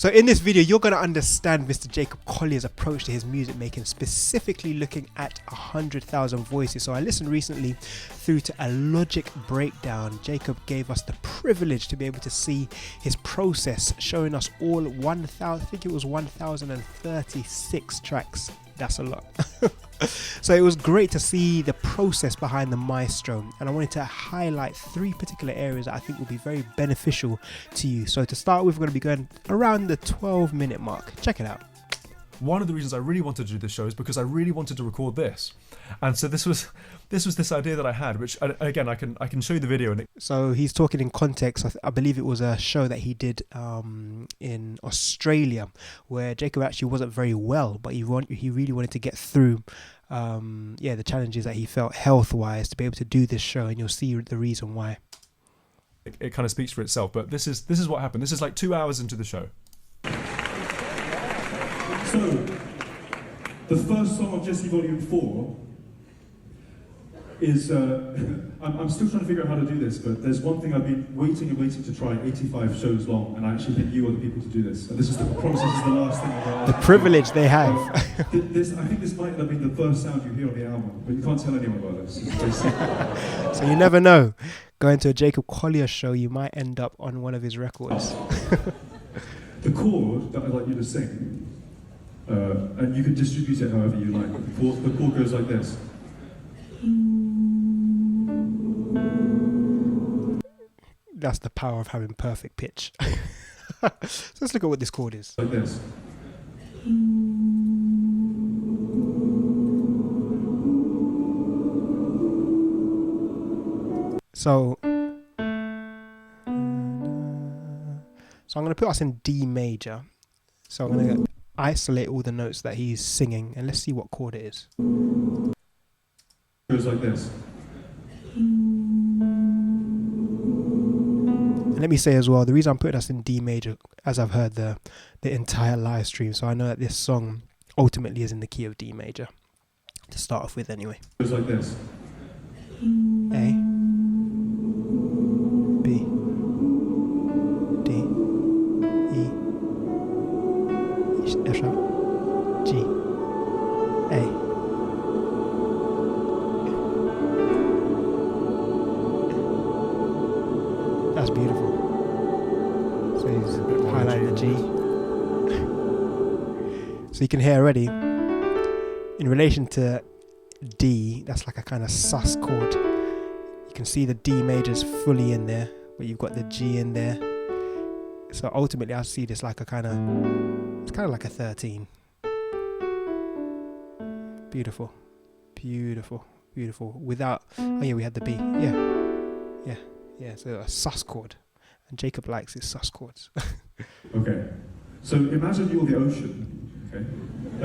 So in this video, you're going to understand Mr. Jacob Collier's approach to his music making, specifically looking at 100,000 voices. So I listened recently through to a Logic breakdown. Jacob gave us the privilege to be able to see his process, showing us all 1,000, I think it was 1,036 tracks. That's a lot. So it was great to see the process behind the maestro, and I wanted to highlight 3 particular areas that I think will be very beneficial to you. So to start with, we're going to be going around the 12-minute mark. Check it out. One of the reasons I really wanted to do this show is because I really wanted to record this, and so this was this idea that I had, which again I can show you the video. So he's talking in context. I believe it was a show that he did in Australia, where Jacob actually wasn't very well, but he really wanted to get through the challenges that he felt health-wise to be able to do this show, and you'll see the reason why. It kind of speaks for itself, but this is what happened. This is like 2 hours into the show. So, the first song of Djesse Volume 4 is, I'm still trying to figure out how to do this, but there's one thing I've been waiting to try 85 shows long, and I actually think you are the people to do this. And this is the promise, this is the last thing I'm going to The privilege they have. I think this might have been the first sound you hear on the album, but you can't tell anyone about this. It's very secret. So you never know. Going to a Jacob Collier show, you might end up on one of his records. The chord that I'd like you to sing, and you can distribute it however you like. The chord goes like this. That's the power of having perfect pitch. So let's look at what this chord is. Like this. So I'm going to put us in D major. So I'm going to isolate all the notes that he's singing, and let's see what chord it is. Goes like this. And let me say as well, the reason I'm putting us in D major, as I've heard the entire live stream, so I know that this song ultimately is in the key of D major, to start off with anyway. Goes like this. A, B, D, E, F sharp, G, A. That's beautiful. So he's highlighting the G. So you can hear already, in relation to D, that's like a kind of sus chord. You can see the D major's fully in there, but you've got the G in there. So ultimately I see this like it's kind of like a 13. Beautiful, beautiful, beautiful. Without, oh yeah, we had the B. Yeah, so a sus chord. And Jacob likes his sus chords. Okay, so imagine you're the ocean, okay?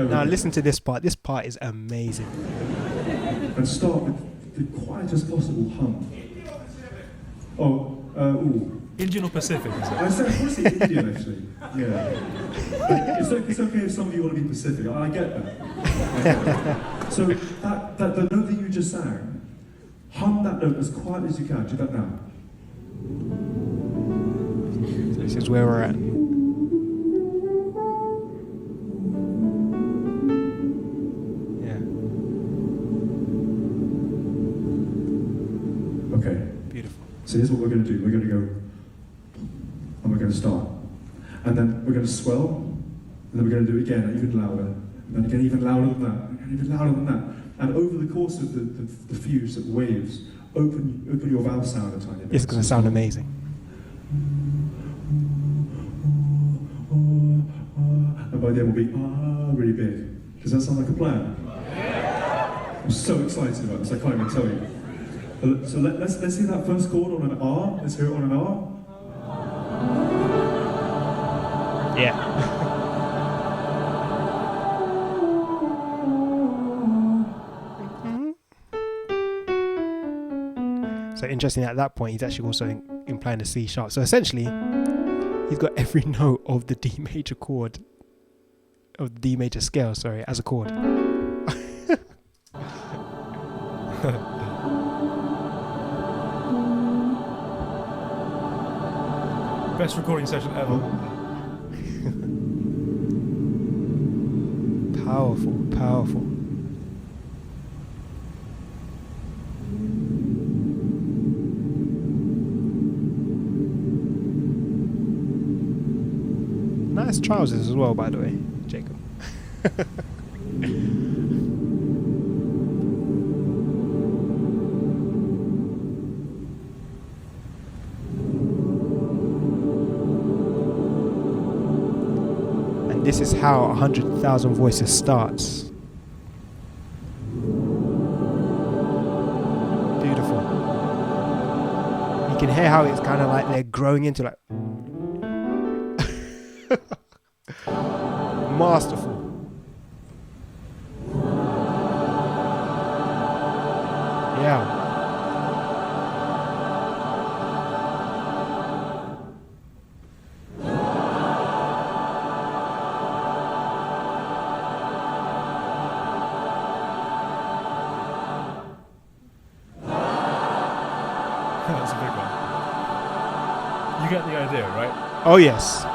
Now listen to this part. This part is amazing. And start with the quietest possible hum. Indian or Pacific, is it? I said, I want to say Indian, actually. Yeah. But it's okay if some of you want to be Pacific. I get that. So that the note that you just sang, hum that note as quietly as you can. Do that now. So this is where we're at. Okay. Beautiful. So here's what we're going to do. We're going to go, and we're going to start. And then we're going to swell, and then we're going to do it again, even louder. And then again, even louder than that, and even louder than that. And over the course of the few waves, open your vowel sound a tiny bit. It's going to sound amazing. And by the end we'll be really big. Does that sound like a plan? I'm so excited about this, I can't even tell you. So let's hear that first chord on an R. Let's hear it on an R. Yeah. So interesting, at that point he's actually also implying the C sharp. So essentially he's got every note of the D major chord, of the D major scale, sorry, as a chord. Best recording session ever. Powerful, powerful. Nice trousers as well, by the way, Jacob. And this is how 100,000 Voices starts. Beautiful. You can hear how it's kind of like they're growing into like masterful. Yeah. That's a big one. You get the idea, right? Oh yes.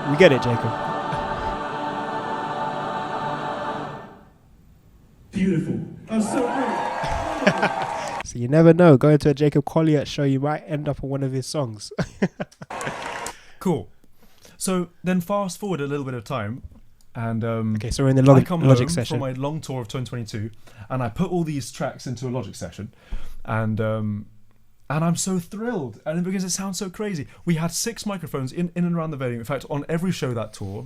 We get it, Jacob. Beautiful. That's so great. So you never know. Going to a Jacob Collier show, you might end up on one of his songs. Cool. So then fast forward a little bit of time, and Okay, so we're in the I come Logic home session. from my long tour of 2022, and I put all these tracks into a Logic session, and I'm so thrilled, and because it sounds so crazy. We had 6 microphones in and around the venue. In fact, on every show that tour,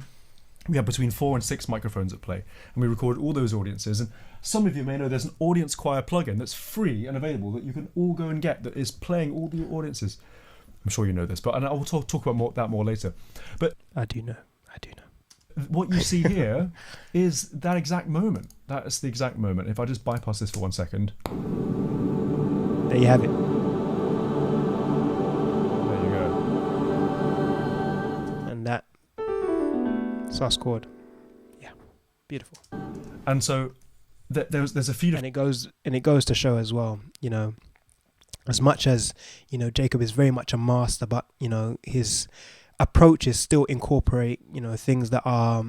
we had between 4 and 6 microphones at play, and we recorded all those audiences. And some of you may know there's an audience choir plugin that's free and available that you can all go and get that is playing all the audiences. I'm sure you know this, but and I will talk about that more later. But I do know. what you see here is that exact moment. That is the exact moment. If I just bypass this for 1 second. There you have it. There you go. And that sus chord. Yeah. Beautiful. And so there's a few And it goes to show as well, you know, as much as, you know, Jacob is very much a master, but, you know, his approaches still incorporate, you know, things that are,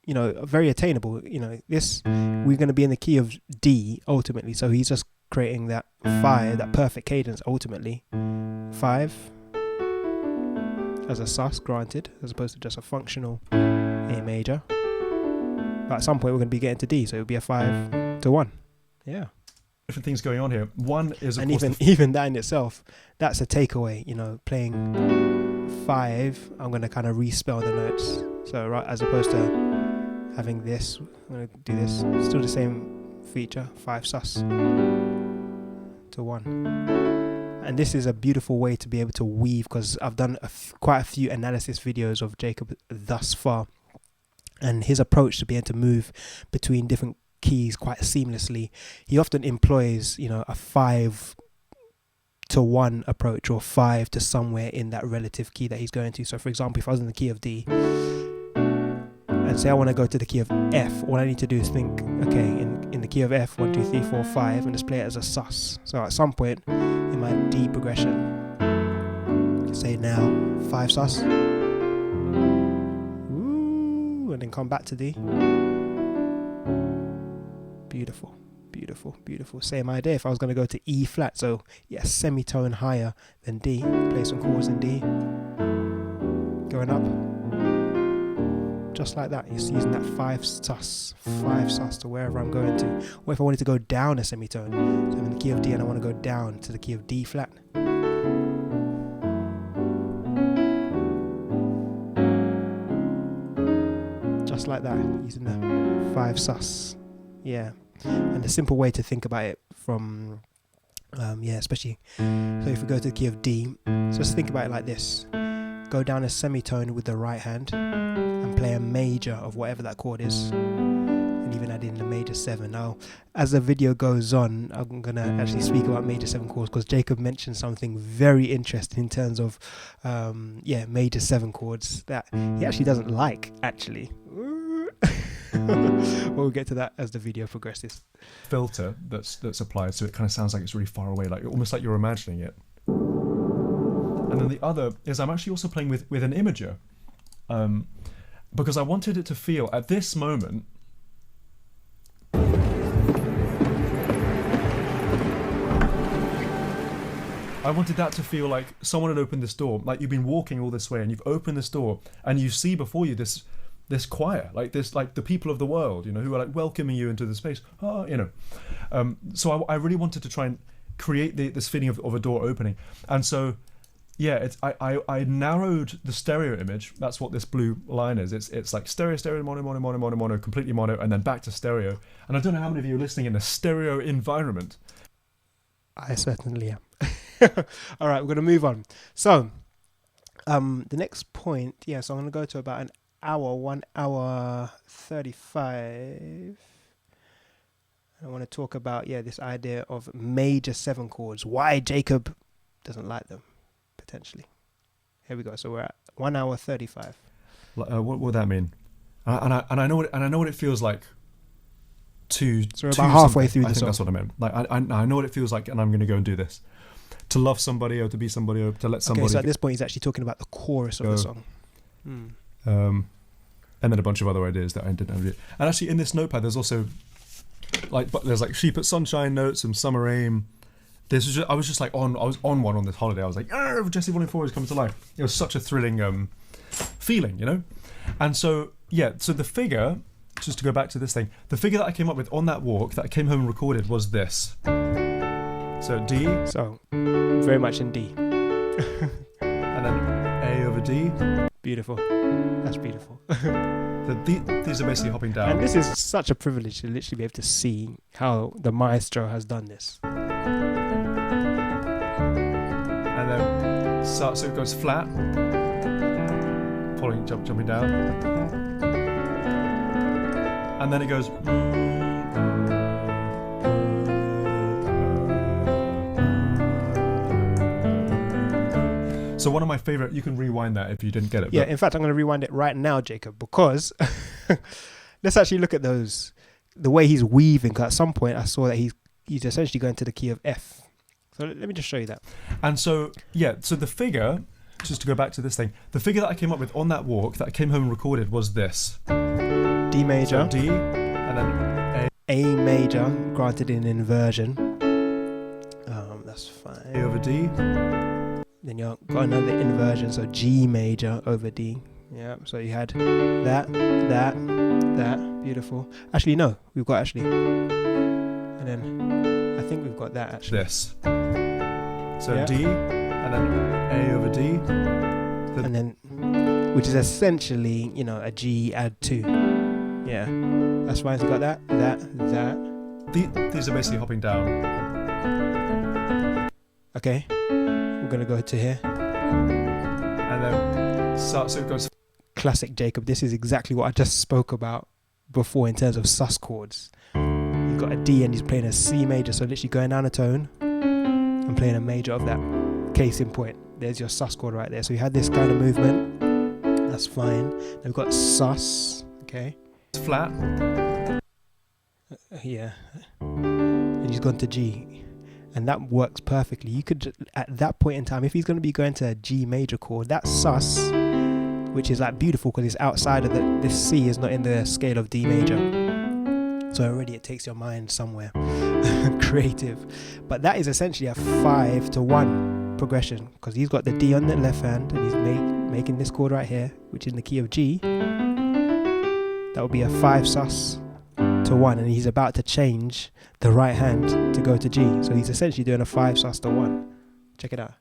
you know, very attainable. You know, this, we're going to be in the key of D ultimately, so he's just creating that 5, that perfect cadence ultimately. 5 as a sus, granted, as opposed to just a functional A major. But at some point we're going to be getting to D, so it'll be a 5 to 1. Yeah. different things going on here. One is, of and course, even that in itself, that's a takeaway. You know, playing 5, I'm going to kind of respell the notes. So right, as opposed to having this, I'm going to do this. Still the same feature, 5 sus to 1. And this is a beautiful way to be able to weave, because I've done quite a few analysis videos of Jacob thus far, and his approach to be able to move between different keys quite seamlessly. He often employs, you know, a 5 to 1 approach, or 5 to somewhere in that relative key that he's going to. So for example, if I was in the key of D and say I want to go to the key of F, all I need to do is think, okay, in the key of F, 1 2 3 4 5, and just play it as a sus. So at some point in my D progression, say now 5 sus, ooh, and then come back to D. Beautiful, beautiful, beautiful. Same idea if I was going to go to E flat, so yes, semitone higher than D, play some chords in D, going up, just like that. You're using that 5 sus to wherever I'm going to. Or if I wanted to go down a semitone, so I'm in the key of D and I want to go down to the key of D flat, just like that, using the 5 sus. Yeah, and a simple way to think about it from, especially, so if we go to the key of D, so just think about it like this. Go down a semitone with the right hand and play a major of whatever that chord is, and even add in the major 7. Now, as the video goes on, I'm going to actually speak about major 7 chords, because Jacob mentioned something very interesting in terms of, major 7 chords that he actually doesn't like, actually. We'll get to that as the video progresses. Filter that's applied, so it kind of sounds like it's really far away, like almost like you're imagining it. And then the other is I'm actually also playing with an imager, and because I wanted it to feel at this moment. I wanted that to feel like someone had opened this door, like you've been walking all this way and you've opened this door and you see before you this choir, like the people of the world, you know, who are like welcoming you into the space. Oh, you know. So I really wanted to try and create this feeling of a door opening. And so, yeah, I narrowed the stereo image. That's what this blue line is. It's like stereo, mono, completely mono, and then back to stereo. And I don't know how many of you are listening in a stereo environment. I certainly am. All right, we're going to move on. So, the next point, so I'm going to go to about an hour, 1 hour 35. I want to talk about, this idea of major 7 chords. Why Jacob doesn't like them, potentially. Here we go. So we're at 1 hour 35. What would that mean? And I know what it feels like. So we're about halfway through the song. I think song. that's what I meant. Like I know what it feels like, and I'm going to go and do this. To love somebody, or to be somebody, or to let somebody. Okay, so at this point, he's actually talking about the chorus of the song. And then a bunch of other ideas that I didn't have. And actually, in this notepad, there's also there's like sheep at sunshine notes, some summer aim. I was on one on this holiday. I was like, Djesse Volume 4 is coming to life. It was such a thrilling feeling, you know. And so so the figure, just to go back to this thing, the figure that I came up with on that walk that I came home and recorded was this. So D. So very much in D. And then A over D. Beautiful. That's beautiful. These are basically hopping down. And this is such a privilege to literally be able to see how the maestro has done this. And then so it goes flat, following jumping down, and then it goes. So one of my favorite, you can rewind that if you didn't get it. Yeah, in fact, I'm going to rewind it right now, Jacob, because let's actually look at the way he's weaving. 'Cause at some point, I saw that he's essentially going to the key of F. So let me just show you that. And so, so the figure, just to go back to this thing, the figure that I came up with on that walk that I came home and recorded was this. D major. So D, and then A. A major, granted in inversion. That's fine. A over D. Then you've got another inversion, so G major over D. Yeah, so you had that, beautiful. Actually, no, we've got actually. And then I think we've got that actually. This. So D, and then A over D. And then, which is essentially, a G add 2. Yeah, that's fine. So you got that. These are basically hopping down. Okay. We're going to go to here. And then, so it goes. Classic Jacob. This is exactly what I just spoke about before in terms of sus chords. You've got a D and he's playing a C major. So literally going down a tone and playing a major of that. Case in point. There's your sus chord right there. So you had this kind of movement. That's fine. Then we've got sus. Okay. It's flat. Yeah. And he's gone to G. And that works perfectly. You could, at that point in time, if he's going to be going to a G major chord, that sus, which is like beautiful because it's outside of this C is not in the scale of D major. So already it takes your mind somewhere. Creative. But that is essentially a 5-to-1 progression because he's got the D on the left hand and he's making this chord right here, which is in the key of G. That would be a 5 sus to 1, and he's about to change the right hand to go to G. So he's essentially doing a 5 sus to 1. Check it out.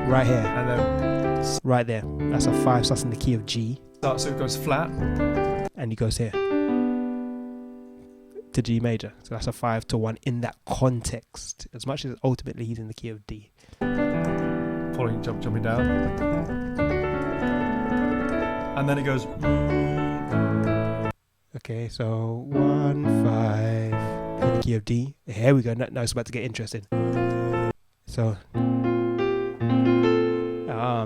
Right here. And then right there. That's a 5 sus in the key of G. So it goes flat. And he goes here. To G major. So that's a 5-to-1 in that context. As much as ultimately he's in the key of D. Following jumping down. And then it goes. Okay, so 1, 5 in the key of D. Here we go. Now it's about to get interesting. So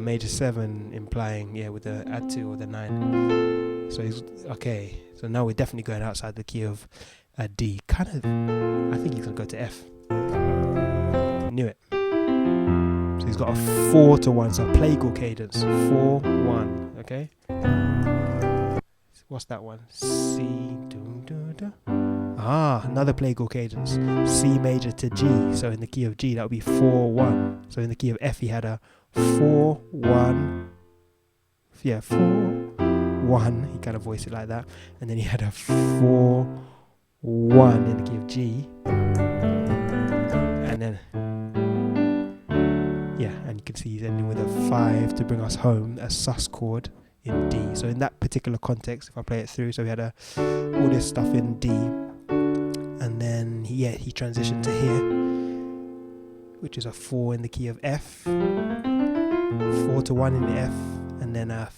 major 7 implying with the add 2 or the 9. So he's okay. So now we're definitely going outside the key of D. Kind of. I think he's gonna go to F. Knew it. So he's got a 4-to-1. So plagal cadence. 4-1. Okay. What's that one? C. Doo, doo, doo. Another play chord cadence. C major to G. So in the key of G, that would be 4-1. So in the key of F, he had a 4-1. Yeah, 4-1. He kind of voiced it like that. And then he had a 4-1 in the key of G. And then, yeah, and you can see he's ending with a 5 to bring us home, a sus chord in D. So in that particular context, if I play it through, so we had all this stuff in D. And then he transitioned to here, which is a 4 in the key of F, 4-1 in the F, and then a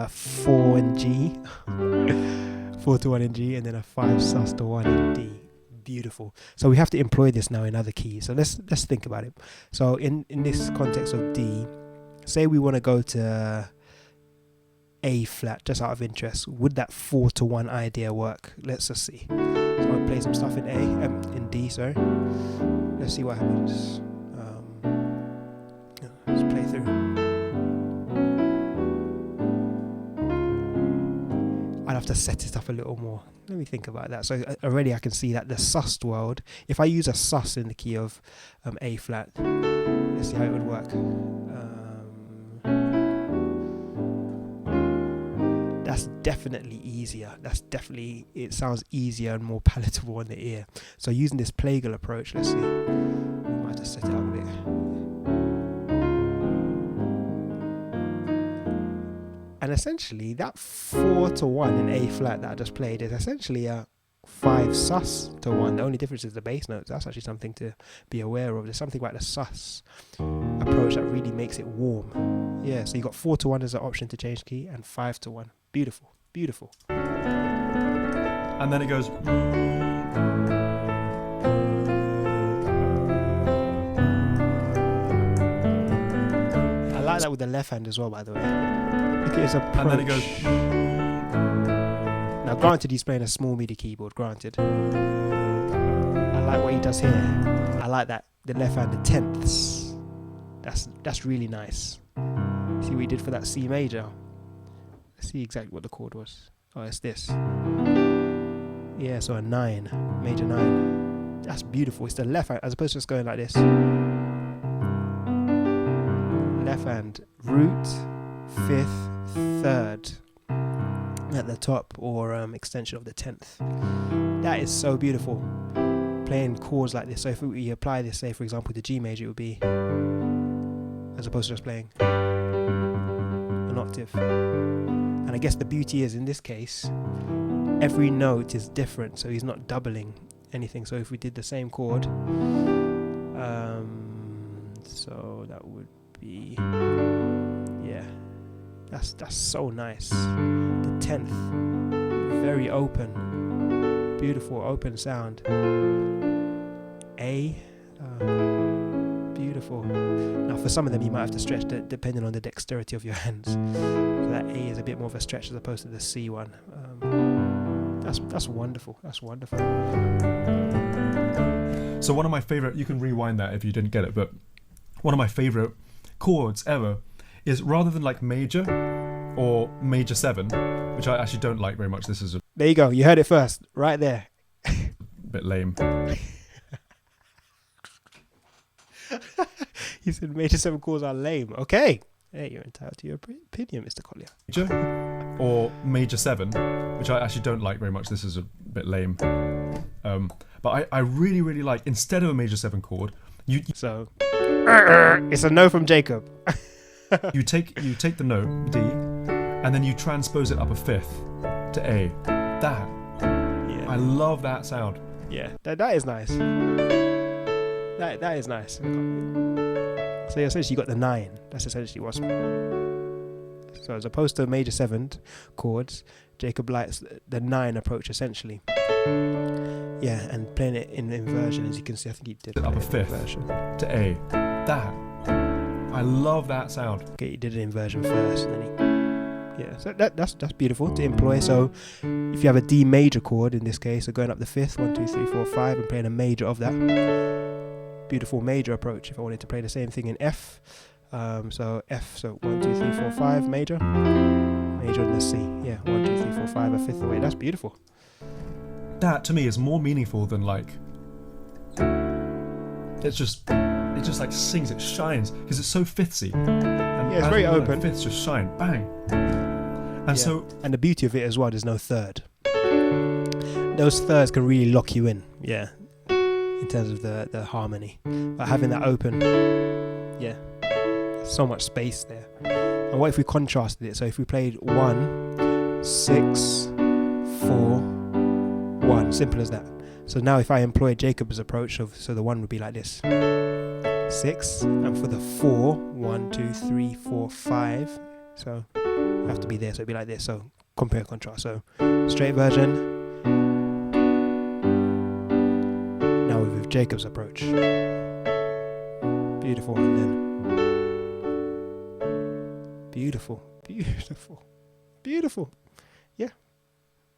4 in G, 4-1 in G, and then a 5 sus to 1 in D. Beautiful. So we have to employ this now in other keys. So let's think about it. So in this context of D, say we want to go to A flat, just out of interest, would that 4-1 idea work? Let's just see. So I'll play some stuff in in D, sorry. Let's see what happens. Let's play through. I'd have to set it up a little more. Let me think about that. So already I can see that the sus world, if I use a sus in the key of A flat, let's see how it would work. That's definitely easier. It sounds easier and more palatable on the ear. So using this plagal approach, let's see. I might just set it up a bit. And essentially that 4-1 in A flat that I just played is essentially a 5 sus to 1. The only difference is the bass notes. That's actually something to be aware of. There's something about the sus approach that really makes it warm. Yeah, so you got 4-1 as an option to change key and 5-1. Beautiful, beautiful. And then it goes. I like that with the left hand as well, by the way. Look at his approach. And then it goes. Now, granted, he's playing a small MIDI keyboard, granted. I like what he does here. I like that, the left hand, the tenths. That's really nice. See what he did for that C major? Let's see exactly what the chord was. Oh, it's this. Yeah, so a 9, major 9. That's beautiful. It's the left hand, as opposed to just going like this. Left hand, root, 5th, 3rd at the top, or extension of the 10th. That is so beautiful. Playing chords like this. So if we apply this, say for example, the G major, it would be, as opposed to just playing an octave. And I guess the beauty is, in this case, every note is different, so he's not doubling anything. So if we did the same chord, so that would be, yeah, that's so nice. The 10th, very open, beautiful open sound. A, beautiful. Now for some of them you might have to stretch depending on the dexterity of your hands. So that A is a bit more of a stretch as opposed to the C one. That's wonderful. That's wonderful. So one of my favorite, you can rewind that if you didn't get it, but one of my favorite chords ever is, rather than like major or major 7, which I actually don't like very much. This is a There you go. You heard it first, right there. bit lame. You said major 7 chords are lame. Okay. Hey, you're entitled to your opinion, Mr. Collier. Major or major 7, which I actually don't like very much. This is a bit lame. But I really, really like, instead of a major 7 chord, So it's a no from Jacob. you take the note D, and then you transpose it up a 5th to A. That, Yeah. I love that sound. Yeah, that is nice. That is nice. So essentially you got the 9. That's essentially what's. So as opposed to major 7 chords, Jacob likes the 9 approach essentially. Yeah, and playing it in inversion, as you can see, I think he did Up a play it in 5th inversion. to A. That, I love that sound. Okay, he did an inversion first, and then yeah, so that's beautiful to employ. So if you have a D major chord in this case, so going up the 5th, 1, 2, 3, 4, 5, and playing a major of that, beautiful major approach. If I wanted to play the same thing in F, so F, so 1, 2, 3, 4, 5, major, major than the C. Yeah, 1, 2, 3, 4, 5, a fifth away. That's beautiful. That to me is more meaningful than like. It just like sings, it shines because it's so fifthsy. And Yeah, it's very open. Fifths just shine, bang. And so, and the beauty of it as well, there's no third. Those thirds can really lock you in, yeah, in terms of the harmony. But having that open, yeah, so much space there. And what if we contrasted it? So if we played 1, 6, 4, 1, simple as that. So now if I employ Jacob's approach so the 1 would be like this, 6, and for the 4, 1, 2, 3, 4, 5. So you have to be there, so it'd be like this. So compare and contrast. So straight version. Now with Jacob's approach. Beautiful, and then beautiful, beautiful, beautiful. Yeah,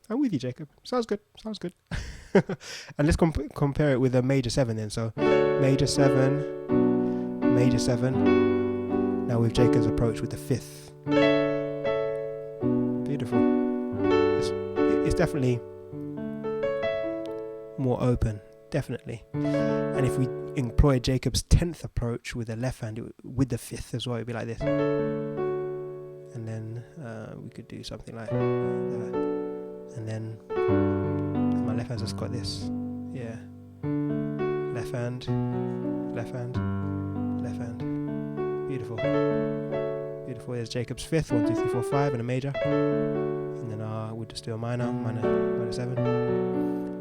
I'm with you, Jacob. Sounds good. Sounds good. And let's compare it with a major 7 then. So major 7, major 7. Now with Jacob's approach with the 5th. Beautiful. It's definitely more open, definitely. And if we employ Jacob's 10th approach with the left hand, with the 5th as well, it'd be like this. And then we could do something like that. And then my left hand's just got this. Yeah. Left hand, left hand, left hand. Beautiful. Beautiful. There's Jacob's 5th, 1, 2, 3, 4, 5, and a major. And then we'll just do a minor 7.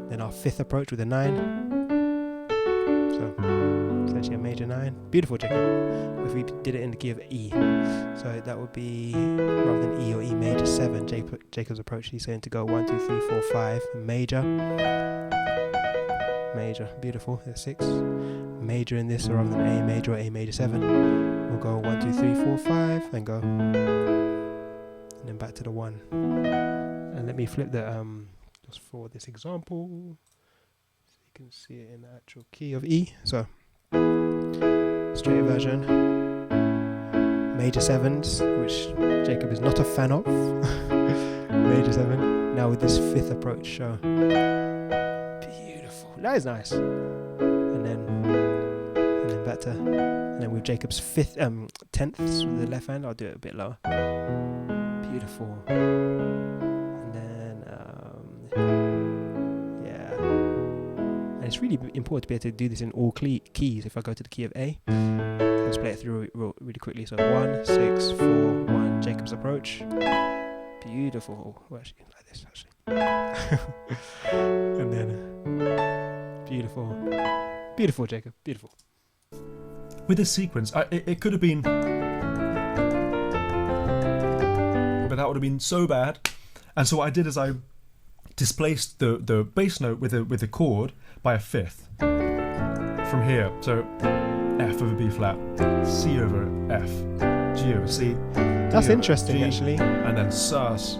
Then our 5th approach with a 9. So essentially a major 9. Beautiful, Jacob. If we did it in the key of E, so that would be, rather than E or E major 7, Jacob's approach, he's going to go 1, 2, 3, 4, 5, major, major. Beautiful. There's 6. Major in this, so rather than A major or A major 7, we'll go 1, 2, 3, 4, 5, and go, and then back to the 1. And let me flip the just for this example, so you can see it in the actual key of E. So straight version, major 7s, which Jacob is not a fan of. Major 7. Now with this 5th approach, so beautiful. That is nice. And then back to, and then with Jacob's 5th 10ths with the left hand, I'll do it a bit lower. Beautiful. And then yeah, and it's really important to be able to do this in all keys. If I go to the key of A, let's play it through really quickly. So 1, 6, 4, 1, Jacob's approach. Beautiful. Well, actually, like this actually. And then beautiful, beautiful, Jacob, beautiful. with this sequence, it could have been, but that would have been so bad. And so what I did is I displaced the bass note with a chord by a fifth from here. So F over B flat, C over F, G over C. That's interesting, actually. And then sus.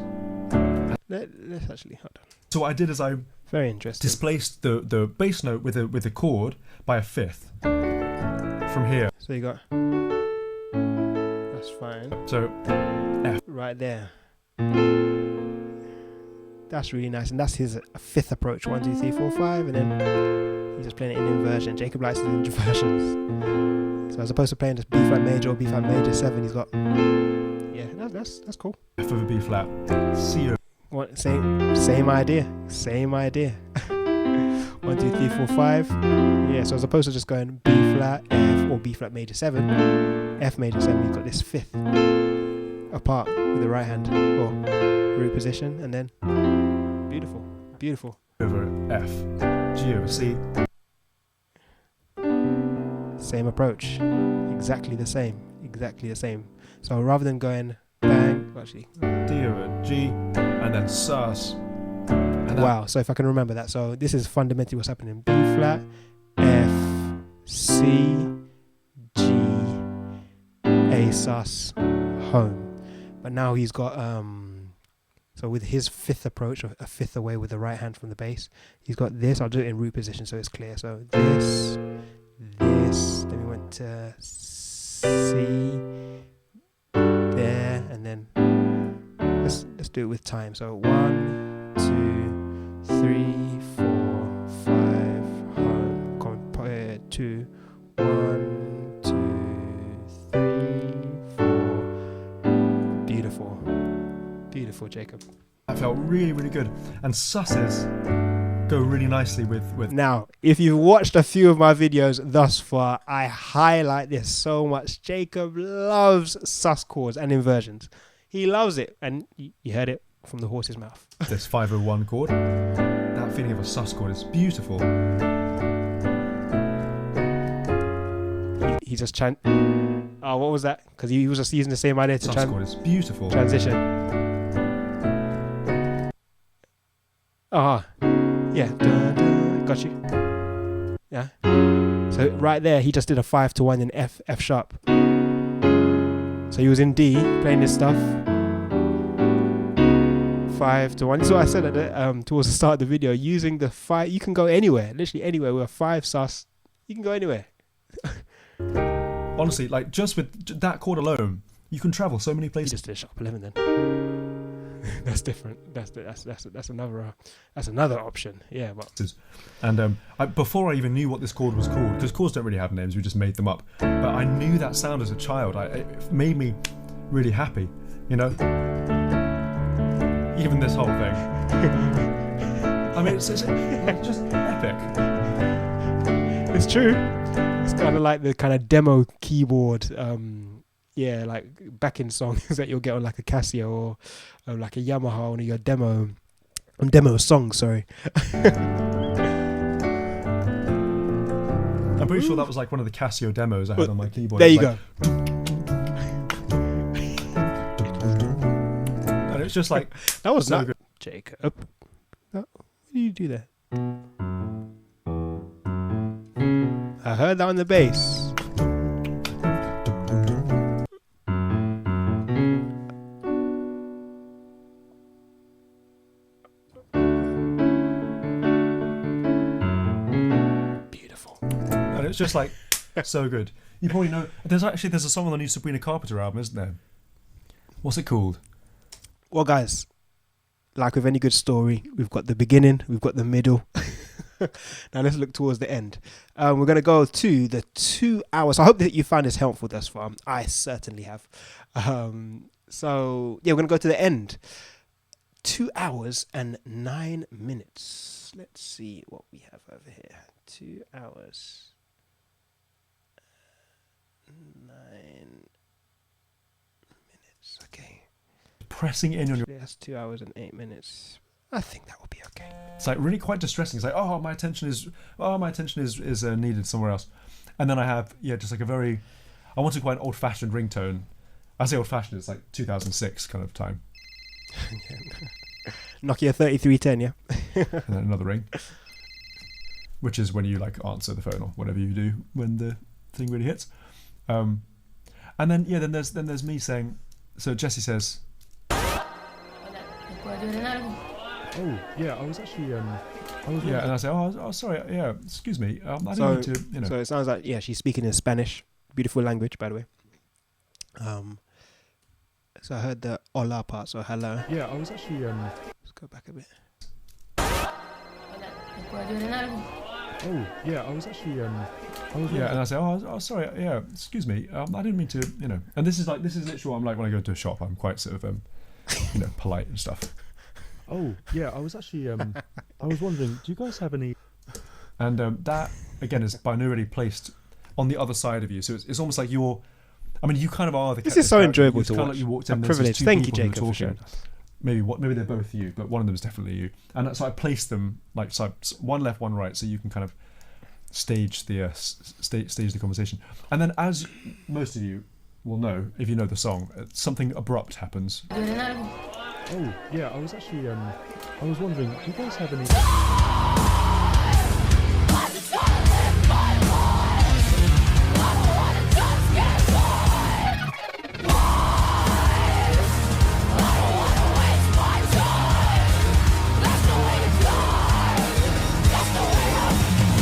Let's actually hold on. So what I did is I very interesting displaced the bass note with a chord by a fifth from here. So you got, that's fine. So F right there. That's really nice, and that's his fifth approach. 1, 2, 3, 4, 5, and then he's just playing it in inversion. Jacob likes it in inversions. So as opposed to playing just B flat major or B flat major 7, he's got, yeah, that's cool. F over B flat, C over. What, same idea. 1, 2, 3, 4, 5. Yeah, so as opposed to just going B flat, F, or B flat major 7, F major 7, you've got this fifth apart with the right hand, or root position, and then beautiful. Over F, G over C. Same approach, exactly the same. So rather than going bang, actually D over G, and then sus. And wow, so if I can remember that. So this is fundamentally what's happening. B flat, F, C, G, A sus, home. But now he's got, so with his fifth approach, a fifth away with the right hand from the bass, he's got this. I'll do it in root position so it's clear. So this, then we went to C, there, and then let's do it with time. So 1, 2, 3, 4, 5. Home. Compare 2. 1, 2, 3, 4. Beautiful. Beautiful, Jacob. That felt really, really good. And susses go really nicely with Now, if you've watched a few of my videos thus far, I highlight this so much. Jacob loves sus chords and inversions. He loves it, and you heard it from the horse's mouth. this 501 chord. That feeling of a sus chord is beautiful. He just oh, what was that? Because he was just using the same idea to Sus chord is beautiful. transition. Yeah. Got you. Yeah. So right there, he just did a 5 to 1 in F sharp. So he was in D playing this stuff. 5 to 1. This is what I said at the, towards the start of the video. Using the 5, you can go anywhere, literally anywhere with a 5 sus. You can go anywhere. Honestly, like just with that chord alone, you can travel so many You places. just did a sharp 11 then. That's different. That's another option. Yeah, but And before I even knew what this chord was called, because chords don't really have names, we just made them up. But I knew that sound as a child. It made me really happy, you know. Even this whole thing. I mean, it's just epic. it's true. It's kind of like the kind of demo keyboard. Yeah, like backing songs that you'll get on like a Casio or like a Yamaha on your demo songs. Sorry. I'm pretty sure that was like one of the Casio demos I had on my keyboard. There you go. go. And it's just like That was so not good. Jacob. What did you do there? I heard that on the bass. Beautiful. And it's just like so good. You probably know there's a song on the new Sabrina Carpenter album, isn't there? What's it called? Well, guys, like with any good story, we've got the beginning, we've got the middle. Now let's look towards the end. We're going to go to the 2 hours. I hope that you found this helpful thus far. I certainly have. So, yeah, we're going to go to the end. 2 hours and 9 minutes. Let's see what we have over here. 2 hours. 9 minutes. Okay. Pressing in on your. That's 2 hours and 8 minutes. I think that will be okay. It's like really quite distressing. It's like, oh, my attention is needed somewhere else. And then I have just like I wanted quite an old-fashioned ringtone. I say old-fashioned, it's like 2006 kind of time. Nokia 3310, yeah. And then another ring, which is when you like answer the phone or whatever you do when the thing really hits. And then there's me saying. So Djesse says. Oh yeah, I was actually and I say, oh sorry, yeah, excuse me, I didn't mean to, you know. So it sounds like she's speaking in Spanish, beautiful language, by the way. So I heard the hola part, so hello. Yeah, I was actually Let's go back a bit. Oh yeah, I was actually and I say, oh sorry, yeah, excuse me, I didn't mean to, you know. And this is literally what I'm like when I go to a shop. I'm quite sort of polite and stuff. Oh yeah, I was actually I was wondering, do you guys have any? And that again is binarily placed on the other side of you, so it's almost like you kind of are the. This is so enjoyable to watch. Like you walked in, I'm privileged. Thank you, Jacob, for sharing. Maybe they're both you, but one of them is definitely you. And so I placed them like so one left, one right, so you can kind of stage the conversation. And then, as most of you will know, if you know the song, something abrupt happens. Oh yeah, I was actually I was wondering, do you guys have any?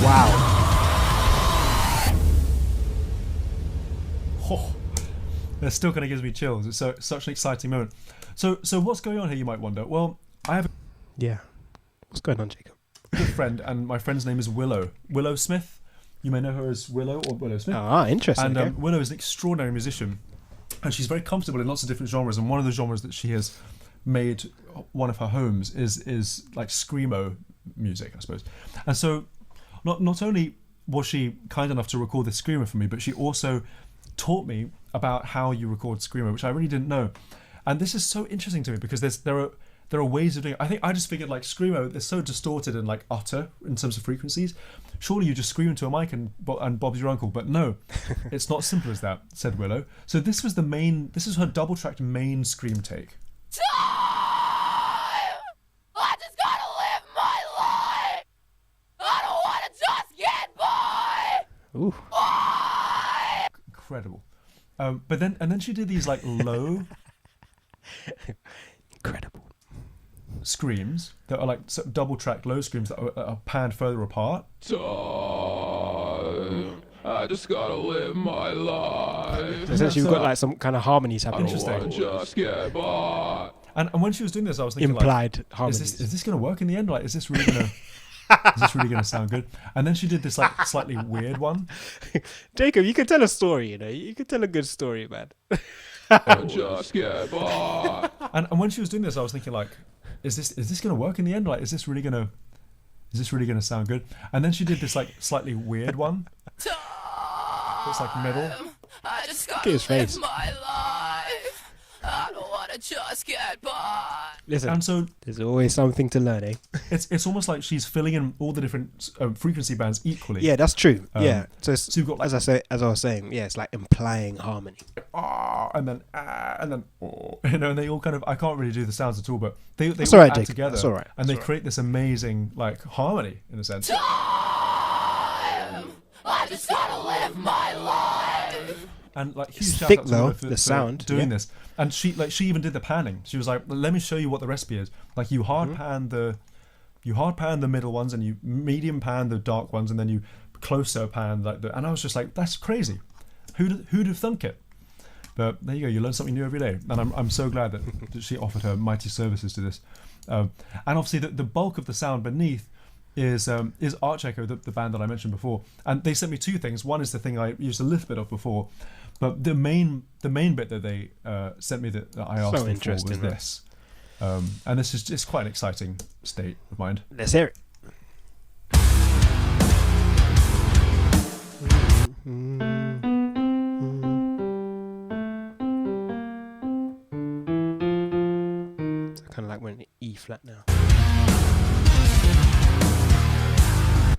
Wow. Oh, there's still kind of gives me chills. It's such an exciting moment. So what's going on here, you might wonder? Well, I have Yeah. What's going on, Jacob? a good friend, and my friend's name is Willow Smith. You may know her as Willow or Willow Smith. Ah, interesting. And Willow is an extraordinary musician, and she's very comfortable in lots of different genres. And one of the genres that she has made one of her homes is like screamo music, I suppose. And so, not only was she kind enough to record the screamo for me, but she also taught me about how you record screamo, which I really didn't know. And this is so interesting to me because there are ways of doing it. I think I just figured like screamo, they're so distorted and like utter in terms of frequencies. Surely you just scream into a mic and Bob's your uncle. But no, it's not simple as that, said Willow. So this is her double tracked main scream take. I just gotta live my life. I don't want to just get by. Ooh. Incredible. But then she did these like low Incredible. screams that are like double tracked low screams that are panned further apart. I just gotta live my life. So essentially, you've got like some kind of harmonies happening. Interesting. Just get by. And when she was doing this, I was thinking, Implied like, harmonies. is this going to work in the end? Like, is this really going to sound good? And then she did this like slightly weird one. Jacob, you could tell a story. You know, you could tell a good story, man. Just get by. And when she was doing this, I was thinking, like, is this going to work in the end? Like, is this really going to sound good? And then she did this like slightly weird one. It's like middle. I just Look at gotta his live face. my life. I don't want to just get by. Listen, And so there's always something to learn, eh? it's almost like she's filling in all the different frequency bands equally. Yeah, that's true. Yeah. So, So you've got like as I was saying, yeah, it's like implying harmony. and then and they all kind of, I can't really do the sounds at all, but they That's all all right, add Jake. together. That's all right. And they That's all create this amazing like harmony in a sense. I just gotta live my life. And like huge It's shout thick, out to though, her for the sound, doing yeah. this. And she even did the panning. She was like, let me show you what the recipe is. Like you hard pan the middle ones, and you medium pan the dark ones, and then you closer pan like the. And I was just like, that's crazy. Who'd have thunk it? But there you go. You learn something new every day, and I'm so glad that she offered her mighty services to this. And obviously the bulk of the sound beneath is Arch Echo, the band that I mentioned before. And they sent me two things. One is the thing I used a little bit of before, but the main bit that they sent me that I asked them for was this. And this is just quite an exciting state of mind. Let's hear it. So kind of like we're in E flat now.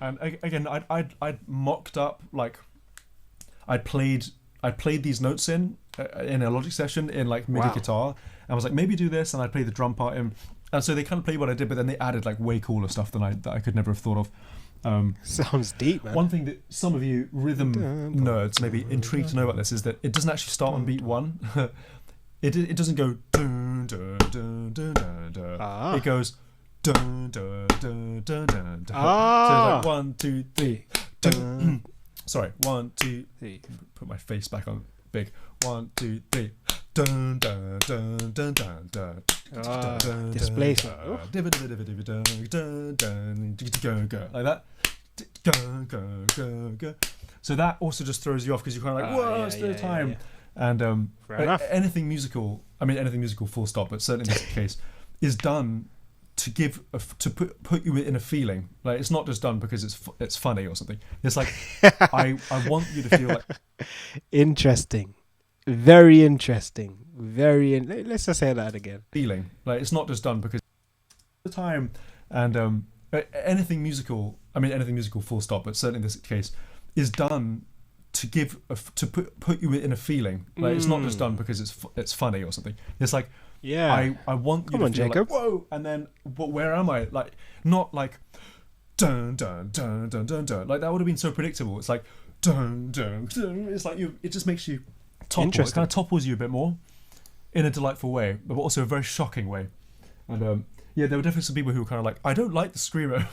And again, I'd mocked up, like I played these notes in a Logic session in like MIDI guitar, and I was like, maybe do this, and I'd play the drum part in, and so they kind of played what I did, but then they added like way cooler stuff that I could never have thought of. Sounds deep, man. One thing that some of you rhythm nerds may be intrigued to know about this is that it doesn't actually start on beat one. It doesn't go dun, dun, dun, dun, dun, dun. Ah. It goes dun, dun, dun, dun, dun, dun. Ah. So it's like 1, 2, 3 dun. Sorry, 1, 2 3. Put my face back on big. 1, 2 3 dun, dun, dun, dun, dun, dun. Displacement. Like that. So that also just throws you off because you're kind of like, whoa, it's the time. Yeah. And Fair enough. anything musical full stop, but certainly in this case, is done to give to put you in a feeling. Like it's not just done because it's funny or something. It's like I want you to feel like Interesting. Very interesting. Let's just say that again. feeling. Like it's not just done because the time. And anything musical full stop, but certainly in this case, is done to give to put you in a feeling. Like it's not just done because it's funny or something. It's like Yeah. I want you Come to on, feel Jacob. like whoa, and then where am I? Like not like dun dun dun dun dun dun. Like that would have been so predictable. It's like dun dun dun. It's like it just makes you topple. It Interesting. kind of topples you a bit more in a delightful way, but also a very shocking way. And yeah, there were definitely some people who were kind of like, I don't like the screamo.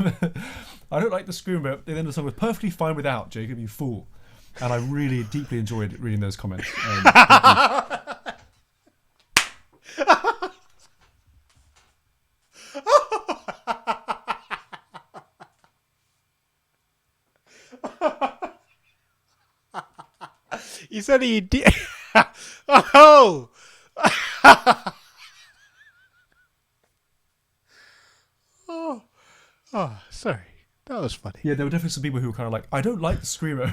I don't like the screamo. But then the song was perfectly fine without, Jacob, you fool. And I really deeply enjoyed reading those comments. You said you did. Oh. Oh, sorry. That was funny. Yeah, there were definitely some people who were kind of like, I don't like the screamo.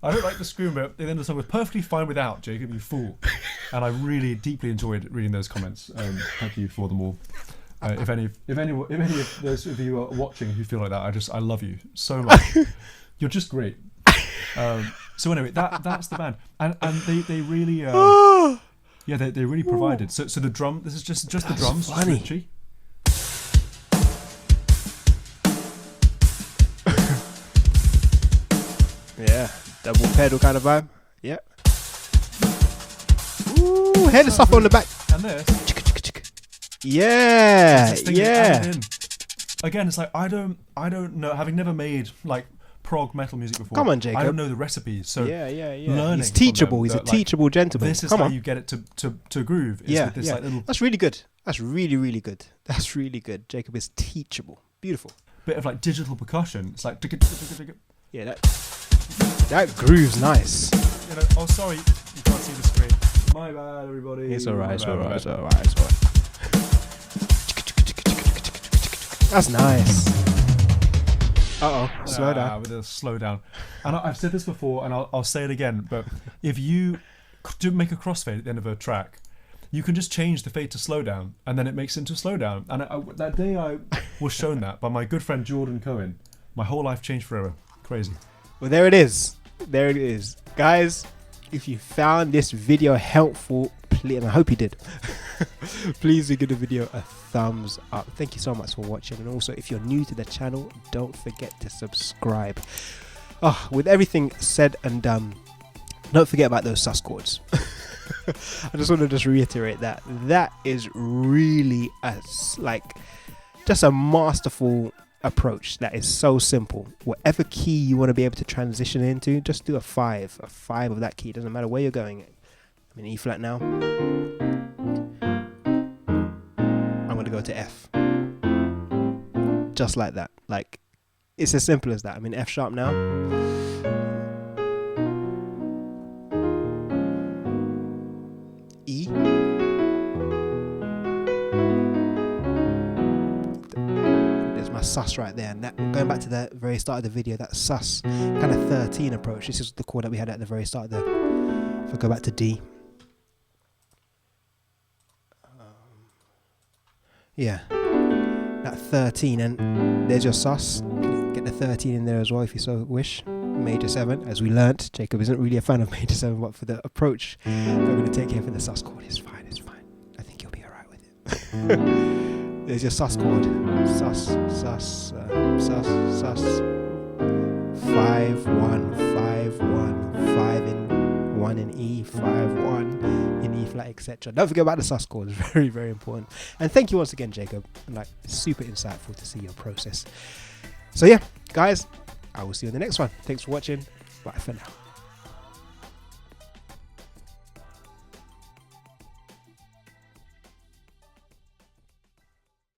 I don't like the screamo. And then the song was perfectly fine without, Jacob, you fool. And I really deeply enjoyed reading those comments. Thank you for them all. If any of those of you are watching who feel like that, I love you so much. You're just great. So anyway, that's the band, and they really they really provided. So the drum. This is just the drums. Funny. Richie. Yeah, double pedal kind of vibe. Yeah. Ooh, head is up on the back. And this. Yeah, This thing yeah. added in. Again, it's like I don't know. Having never made like prog metal music before. Come on, Jacob. I don't know the recipe. So Yeah. learning He's teachable. from He's them a that, like, teachable gentleman. This is Come how on. you get it to groove. Is with this, like, little That's really good. That's really good. That's really good. Jacob is teachable. Beautiful. bit of like digital percussion. It's like Yeah, that groove's nice. you know. Oh, sorry, you can't see the screen. My bad, everybody. It's alright. It's My bad, alright. my It's bad. alright. It's alright. That's nice. Slow down. With a slow down. And I've said this before, and I'll say it again. But if you do make a crossfade at the end of a track, you can just change the fade to slow down, and then it makes it into slow down. And that day I was shown that by my good friend Jordan Cohen. My whole life changed forever. Crazy. Well, there it is. There it is. Guys, if you found this video helpful, please, and I hope you did, please do give the video a thumbs up. Thank you so much for watching. And also, if you're new to the channel, don't forget to subscribe. With everything said and done, don't forget about those sus chords. I just want to reiterate that. That is really just a masterful approach that is so simple. Whatever key you want to be able to transition into, just do a 5 of that key. It doesn't matter where you're going. I'm in E flat now. I'm going to go to F. Just like that. Like, it's as simple as that. I'm in F sharp now. E. There's my sus right there. And that, going back to the very start of the video, that sus kind of 13 approach. This is the chord that we had at the very start of the. If I go back to D. Yeah, that 13, and there's your sus. Get the 13 in there as well if you so wish. Major 7, as we learnt. Jacob isn't really a fan of major 7, but for the approach I'm going to take here for the sus chord, it's fine. I think you'll be alright with it. There's your sus chord. Sus. 5 1 5 1 5 in 1 in E, 5 1 in E flat, etc. Don't forget about the sus chord. It's very, very important. And thank you once again, Jacob. Super insightful to see your process. So yeah, guys, I will see you in the next one. Thanks for watching. Bye for now.